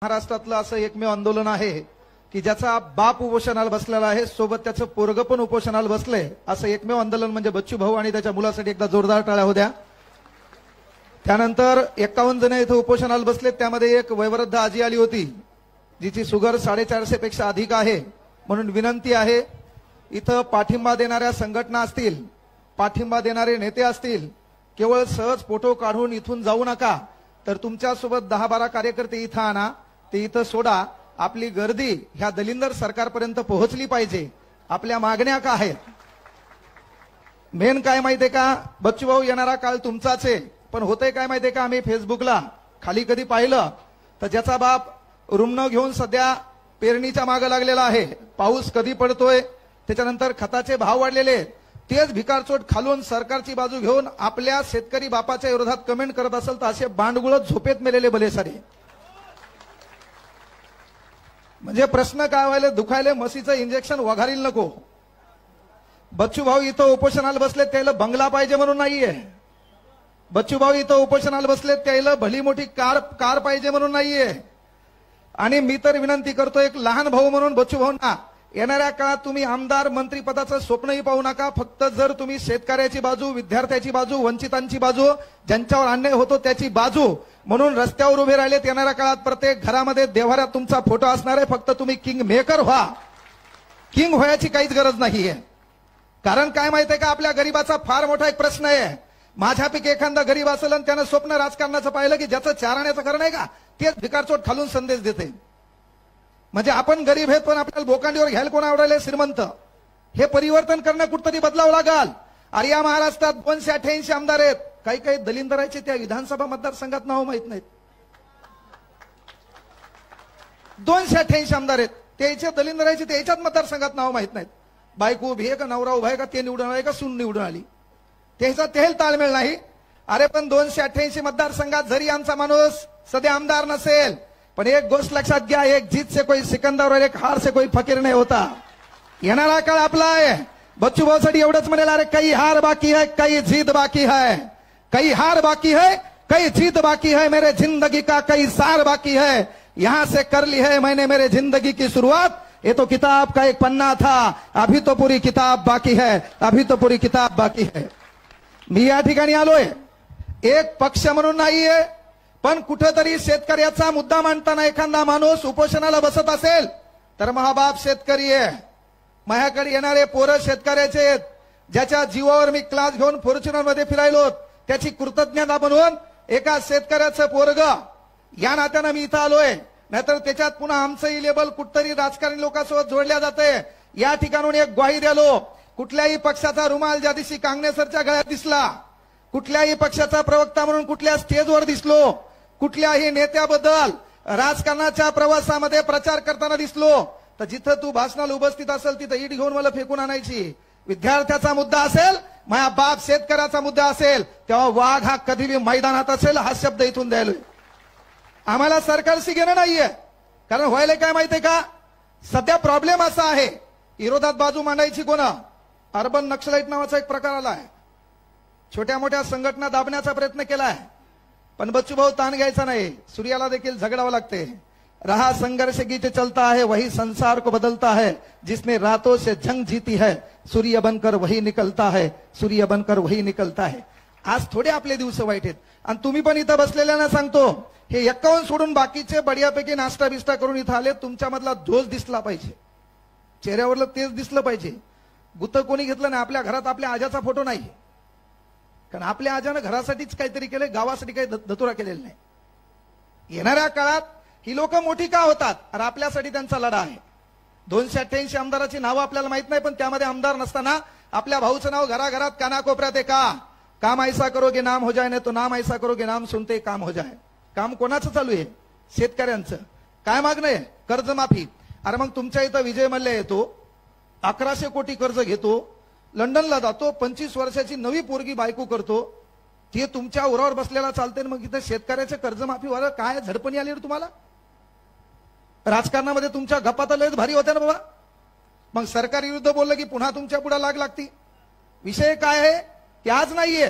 महाराष्ट्रातलं असं एकमेव आंदोलन आहे की ज्याचा बाप उपोषणाला बसलेला आहे, सोबत त्याचं पोरग पण उपोषणाला बसलंय. असं एकमेव आंदोलन म्हणजे बच्चू भाऊ आणि त्याच्या मुलासाठी एकदा जोरदार टाळ्या होऊ द्या. त्यानंतर 51 जण इथं उपोषणाला बसलेत. त्यामध्ये एक वयोवृद्ध आजी आली होती जिची शुगर 450 पेक्षा अधिक आहे. म्हणून विनंती आहे, इथं पाठिंबा देणाऱ्या संघटना असतील, पाठिंबा देणारे नेते असतील, केवळ सहज फोटो काढून इथून जाऊ नका, तर तुमच्यासोबत 10-12 कार्यकर्ते इथं आणा, ते इथं सोडा. आपली गर्दी ह्या दलिंदर सरकारपर्यंत पोहोचली पाहिजे. आपल्या मागण्या काय आहेत, मेन काय माहितीये का, बच्चू भाऊ येणारा काळ तुमचाच आहे. पण होतंय काय माहितीये का, आम्ही फेसबुकला खाली कधी पाहिलं तर ज्याचा बाप रुग्ण घेऊन सध्या पेरणीच्या मागे लागलेला आहे, पाऊस कधी पडतोय, त्याच्यानंतर खताचे भाव वाढलेले, तेच भिकारचोट खालून सरकारची बाजू घेऊन आपल्या शेतकरी बापाच्या विरोधात कमेंट करत असेल तर असे बांडगुळत झोपेत मेलेले भले सारे. म्हणजे प्रश्न काय व्हायला, दुखायले म्हशीचं इंजेक्शन वघारील नको. बच्चू भाऊ इथं उपोषणाला बसले त्याला बंगला पाहिजे म्हणून नाहीये. बच्चू भाऊ इथं उपोषणाला बसले त्याला भली मोठी कार पाहिजे म्हणून नाहीये. आणि मी तर विनंती करतो, एक लहान भाऊ म्हणून बच्चू भाऊंना, येणाऱ्या काळात तुम्ही आमदार मंत्री पदाचं स्वप्नही पाहू नका. फक्त जर तुम्ही शेतकऱ्याची बाजू, विद्यार्थ्याची बाजू, वंचितांची बाजू, ज्यांच्यावर अन्याय होतो त्याची बाजू म्हणून रस्त्यावर उभे राहिलेत. येणाऱ्या काळात प्रत्येक घरामध्ये देव्हाऱ्यात तुमचा फोटो असणार आहे. फक्त तुम्ही किंग मेकर व्हा, किंग व्हायची काहीच गरज नाहीये. कारण काय माहितीये का, आपल्या गरीबाचा फार मोठा एक प्रश्न आहे. माझ्यापैकी एखादा गरीब असेल आणि त्यानं स्वप्न राजकारणाचं पाहिलं की ज्याचं चारण्याचं खरं नाही का, तेच भिकारचोट खालून संदेश देते. म्हणजे आपण गरीब आहेत पण आपल्याला बोकांडीवर घ्यायला कोण आवडायला श्रीमंत. हे परिवर्तन करणं कुठतरी बदलावं लागल. अरे या महाराष्ट्रात 288 आमदार आहेत, काही काही दलिंदराचे त्या विधानसभा मतदारसंघात नाव माहित नाहीत. 288 आमदार आहेत, त्याच्या दलिंदराचे त्याच्याच मतदारसंघात नाव माहित नाहीत. बायको उभी आहे का, नवरा उभा आहे का, ते निवडून आले का सून निवडून आली, त्याचा तेल ताळमेळ नाही. अरे पण 288 मतदारसंघात जरी आमचा माणूस सध्या आमदार नसेल, पण एक गोष्ट लक्षात घ्या, एक जीत से कोई सिकंदर और एक हार से कोई फकीर नहीं होता. येणारा काळ आपला आहे. बच्चू भाऊ साठी एवढंच म्हणेल, अरे काही हार बाकी है, काही जीत बाकी है, काही हार बाकी है, काही जीत बाकी है, मेरे जिंदगी का कई सार बाकी है, यहां से कर ली है मैंने मेरे जिंदगी की शुरुआत. ये तो किताब का एक पन्ना था, अभी तो पूरी किताब बाकी है, अभी तो पूरी किताब बाकी है. मी या ठिकाणी आलोय एक पक्ष म्हणून नाहीये, पण कुठेतरी शेतकऱ्याचा मुद्दा मांडताना एखादा माणूस उपोषणाला बसत असेल तर महाबाप शेतकरी आहे. माझ्याकडे येणारे पोरं शेतकऱ्याचे आहेत. ज्याच्या जीवावर मी क्लास घेऊन फॉर्च्युनर मध्ये फिरायलो, त्याची कृतज्ञता म्हणून एका शेतकऱ्याचं पोरग या नात्यानं मी इथं आलोय. नाहीतर त्याच्यात पुन्हा आमचंही लेबल कुठतरी राजकारणी लोकांसोबत जोडल्या जाते. या ठिकाणून एक ग्वाही द्यालो, कुठल्याही पक्षाचा रुमाल ज्या दिवशी कांगणेसरच्या गळ्यात दिसला, कुठल्याही पक्षाचा प्रवक्ता म्हणून कुठल्या स्टेजवर दिसलो, कुठल्याही नेत्याबद्दल राजकारणाच्या प्रवासामध्ये प्रचार करताना दिसलो, तर जिथं तू भाषणाला उपस्थित असेल तिथं ईट घेऊन मला फेकून आणायची. विद्यार्थ्याचा मुद्दा असेल, माझ्या बाप शेतकऱ्याचा मुद्दा असेल, तेव्हा वाघ हा कधी बी मैदानात असेल हा शब्द इथून द्यायलोय. आम्हाला सरकारशी घेणं नाहीये. कारण व्हायला काय माहितीये का, सध्या प्रॉब्लेम असा आहे, विरोधात बाजू मांडायची कोणा, अर्बन नक्षलाईट नावाचा एक प्रकार आला आहे. छोट्या मोठ्या संघटना दाबण्याचा प्रयत्न केलाय, पण बच्चू भाऊ ताण घ्यायचा नाही. सूर्याला देखील झगडावं लागते. रहा संघर्ष गीत चलता है, वही संसार को बदलता है, जिसने रातों से जंग जीती है, सूर्य बनकर वही निकलता है, सूर्य बनकर वही निकलता है. आज थोडे आपले दिवस वाईट आहेत. आणि तुम्ही पण इथं बसलेल्यांना सांगतो, हे 51 सोडून बाकीचे बढियापैकी नाश्ता बिस्टा करून इथं आले. तुमच्यामधला दोष दिसला पाहिजे, चेहऱ्यावरलं तेच दिसलं पाहिजे. गुत्त कोणी घेतलं नाही. आपल्या घरात आपल्या आजाचा फोटो नाही, कारण आपल्या आजानं घरासाठीच काहीतरी केलंय, गावासाठी काही दतुरा केलेला नाही. येणाऱ्या काळात ही लोक मोठी का होतात, अरे आपल्यासाठी त्यांचा लढा आहे. 288 आमदाराची नावं आपल्याला माहित नाही, पण त्यामध्ये आमदार नसताना आपल्या भाऊचं नाव घराघरात कानाकोपऱ्यात आहे का, काम ऐसा करोगे नाम हो जाए, नाही तो नाम ऐसा करोगे नाम सुनते काम हो जाए. काम कोणाचं चालू आहे, शेतकऱ्यांचं. काय मागणं आहे, कर्जमाफी. अरे मग तुमच्या इथं विजय मल्ल्या येतो, 1100 कोटी कर्ज घेतो, लंडनला जातो, 25 वर्षाची नवी पोरगी बायको करतो, ते तुमच्या उरावर बसलेला चालते. मग इथं शेतकऱ्याच्या कर्जमाफीवर काय झडपणी आली रे तुम्हाला. राजकारणामध्ये तुमच्या गप्पा लयच भारी होत्या ना बाबा. मग सरकार विरुद्ध बोललं की पुन्हा तुमच्या पुढे लाग लागती. विषय काय आहे की आज नाहीये,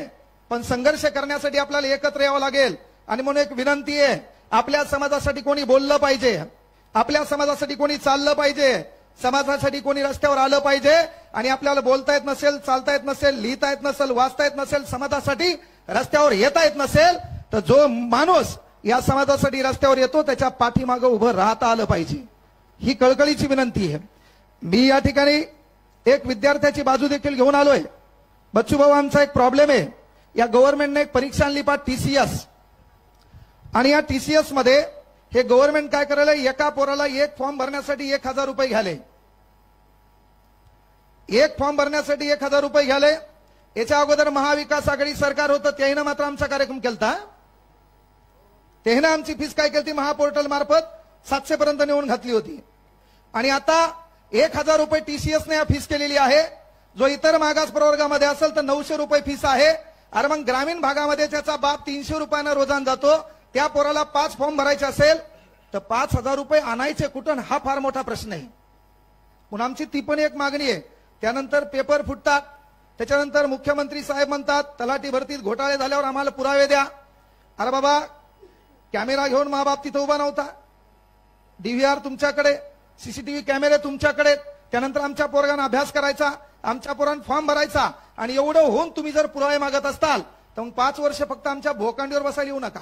पण संघर्ष करण्यासाठी आपल्याला एकत्र यावं लागेल. आणि म्हणून एक विनंती आहे, आपल्या समाजासाठी कोणी बोललं पाहिजे, आपल्या समाजासाठी कोणी चाललं पाहिजे, समाजासाठी कोणी रस्त्यावर आलं पाहिजे. आणि आपल्याला बोलता येत नसेल, चालता येत नसेल, लिहिता येत नसेल, वाचता येत नसेल, समाजासाठी रस्त्यावर येता येत नसेल, तर जो माणूस या समाजासाठी रस्त्यावर येतो त्याच्या पाठीमागं उभं राहता आलं पाहिजे. ही कळकळीची विनंती आहे. मी या ठिकाणी एक विद्यार्थ्याची बाजू देखील घेऊन आलोय. बच्चू भाऊ, आमचा एक प्रॉब्लेम आहे. या गव्हर्नमेंटने एक परीक्षा आणली पा टीसीएस, आणि या टीसीएस मध्ये हे गव्हर्नमेंट काय करायला, एका पोराला एक फॉर्म भरण्यासाठी 1000 रुपये घ्याले. एक फॉर्म भरण्यासाठी 1000 रुपये घ्याले. याच्या अगोदर महाविकास आघाडी सरकार होतं, त्यानं मात्र आमचा कार्यक्रम केलता. त्यानं आमची फीस काय केली, महापोर्टल मार्फत 700 पर्यंत नेऊन घातली होती. आणि आता 1000 रुपये टीसीएसने या फीस केलेली आहे. जो इतर मागास प्रवर्गामध्ये असेल तर 900 रुपये फीस आहे. अरे मग ग्रामीण भागामध्ये त्याचा बाप 300 रुपयानं रोजान जातो, त्या पोराला 5 फॉर्म भरायचे असेल तर 5000 रुपये आणायचे कुठून, हा फार मोठा प्रश्न आहे. म्हणून आमची ती पण एक मागणी आहे. त्यानंतर पेपर फुटतात, त्याच्यानंतर मुख्यमंत्री साहेब म्हणतात तलाठी भरतीत घोटाळे झाल्यावर आम्हाला पुरावे द्या. अरे बाबा, कॅमेरा घेऊन मा बाप तिथं उभा नव्हता, डीव्हीआर तुमच्याकडे, सीसीटीव्ही कॅमेरे तुमच्याकडे, त्यानंतर आमच्या पोरांना अभ्यास करायचा, आमच्या पोरांना फॉर्म भरायचा, आणि एवढं होऊन तुम्ही जर पुरावे मागत असताल तर मग 5 वर्ष फक्त आमच्या भोकांडीवर बसायला येऊ नका.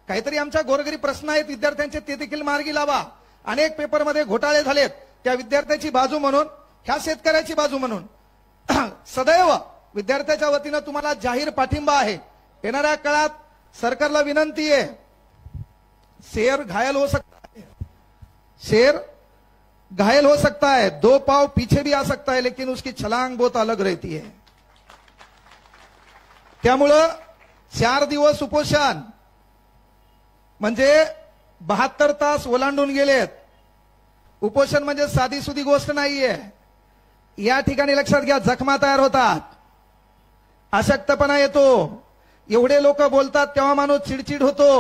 काहीतरी आमच्या गोरगरीब प्रश्न आहेत विद्यार्थ्यांचे, ते देखील मार्गी लावा. अनेक पेपरमध्ये घोटाळे झालेत, त्या विद्यार्थ्याची बाजू म्हणून, ह्या शेतकऱ्याची बाजू म्हणून सदैव विद्यार्थ्याच्या वतीनं तुम्हाला जाहीर पाठिंबा आहे. येणाऱ्या काळात सरकारला विनंती आहे, शेर घायल हो सकता है, शेर घायल हो सकता है, 2 पाव पीछे भी आ सकता है, लेकिन उसकी छलांग बहुत अलग रहती है. त्यामुळं 4 दिवस उपोषण म्हणजे 72 तास ओलांडून गेलेत. उपोषण म्हणजे साधी सुधी गोष्ट नाहीये. या ठिकाणी लक्षात घ्या, जखमा तयार होतात, अशक्तपणा येतो, एवढे लोक बोलतात तेव्हा माणूस चिडचिड होतो.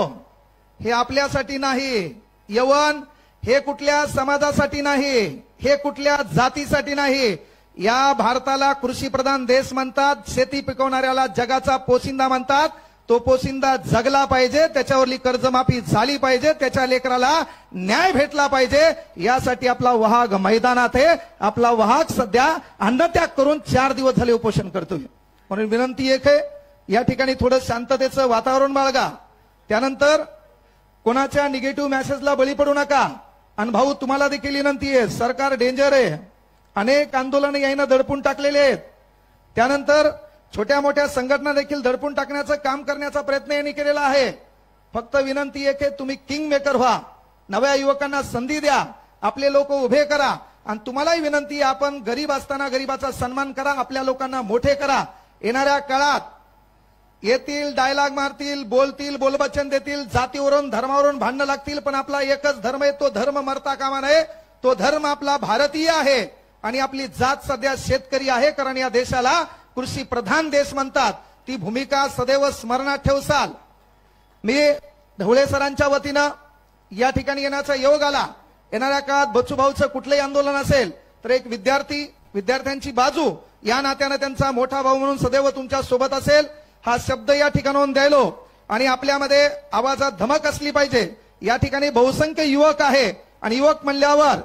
हे आपल्यासाठी नाही. यवन हे कुठल्या समाजासाठी नाही, हे कुठल्या जातीसाठी नाही. या भारताला कृषी प्रधान देश म्हणतात, शेती पिकवणाऱ्याला जगाचा पोशिंदा म्हणतात. तो पोशिंदा जगला पाहिजे, त्याच्यावरली कर्जमाफी झाली पाहिजे, त्याच्या लेकराला न्याय भेटला पाहिजे. यासाठी आपला वाहक मैदानात आहे. आपला वाहक सध्या अन्नत्याग करून 4 दिवस झाले उपोषण करतोय. म्हणून विनंती एक आहे, या ठिकाणी थोडं शांततेचं वातावरण बाळगा. त्यानंतर कोणाच्या निगेटिव्ह मेसेजला बळी पडू नका. आणि भाऊ, तुम्हाला देखील विनंती आहे, सरकार डेंजर आहे. अनेक आंदोलन यानं दडपून टाकलेले आहेत. त्यानंतर छोट्या मोठ्या संघटना देखील दडपून टाकण्याचं काम करण्याचा प्रयत्न यांनी केलेला आहे. फक्त विनंती आहे की तुम्ही किंग मेकर व्हा, नव्या युवकांना संधी द्या, आपले लोक उभे करा. आणि तुम्हालाही विनंती आहे, आपण गरीब असताना गरीबाचा सन्मान करा, आपल्या लोकांना मोठे करा. येणाऱ्या काळात येतील, डायलॉग मारतील, बोलतील, बोलबच्चन देतील, जातीवरून धर्मावरून भांडणं लागतील, पण आपला एकच धर्म आहे. तो धर्म मरता कामा नये. तो धर्म आपला भारतीय आहे आणि आपली जात सध्या शेतकरी आहे. कारण या देशाला कृषी प्रधान देश म्हणतात. ती भूमिका सदैव स्मरणात ठेवसाल. मी ढवळे सरांच्या वतीनं या ठिकाणी येण्याचा योग आला. येणाऱ्या काळात बच्चू भाऊचं कुठलंही आंदोलन असेल तर एक विद्यार्थ्यांची बाजू या नात्यानं त्यांचा मोठा भाऊ म्हणून सदैव तुमच्या सोबत असेल, हा शब्द या ठिकाणाहून द्यायलो. आणि आपल्यामध्ये आवाजात धमक असली पाहिजे. या ठिकाणी बहुसंख्य युवक आहे आणि युवक म्हणल्यावर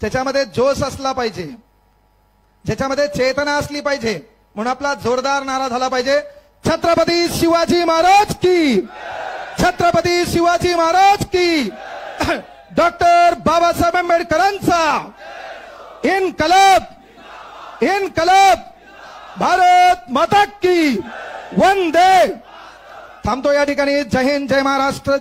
त्याच्यामध्ये जोश असला पाहिजे, ज्याच्यामध्ये चेतना असली पाहिजे. म्हणून आपला जोरदार नारा झाला पाहिजे, छत्रपती शिवाजी महाराज की, छत्रपती शिवाजी महाराज की, डॉक्टर बाबासाहेब आंबेडकरांचा इन्कलाब, इन्कलाब, भारत माता की, वंदे. थांबतो या ठिकाणी. जय हिंद, जय महाराष्ट्र.